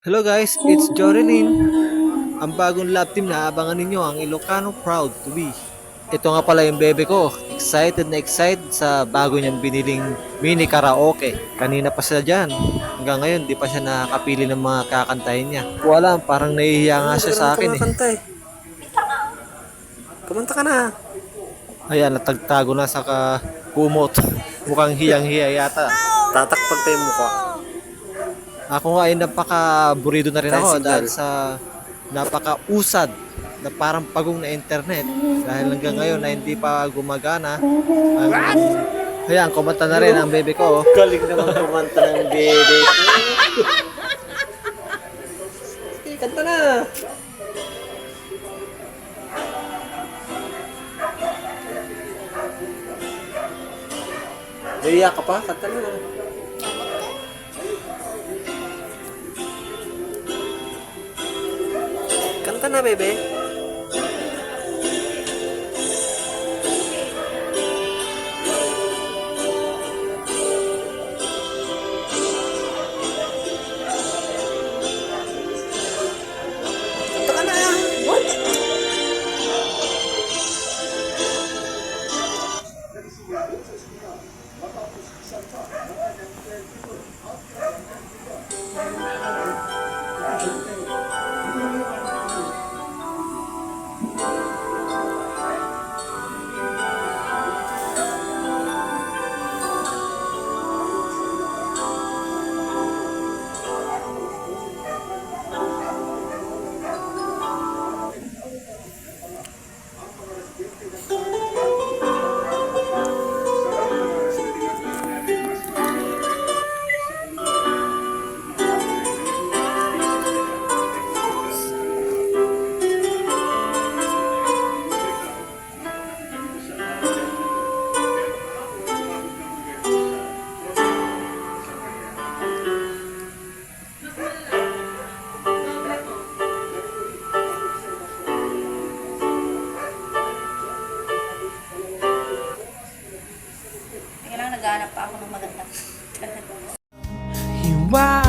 Hello guys, it's Jorilyn. Ang bagong love team na abangan ninyo ang Ilocano Proud to be. Ito nga pala yung bebe ko. Excited na excited sa bago niyang biniling mini karaoke. Kanina pa sila dyan. Hanggang ngayon, di pa siya nakakapili ng mga kakantahin niya. Wala, parang nahihiya nga siya sa akin eh. Kumanta ka na. Ayan, natagtago na sa kumot. Mukhang hiyang-hiya yata. Tatakpan pa yung mukha. Ako nga ay napaka-burido na rin ako Tricycle. dahil sa napaka-usad na parang pagong na internet. Dahil hanggang ngayon na hindi pa gumagana. Ayan, kumanta na rin ang bebe ko. Galing naman kumanta ng bebe. Kanta na. Naiyak ka pa? Kanta na. Kanta na, bebe. Kanta ka na. Kaya lang naghahanap pa ako ng magandang. Hiwa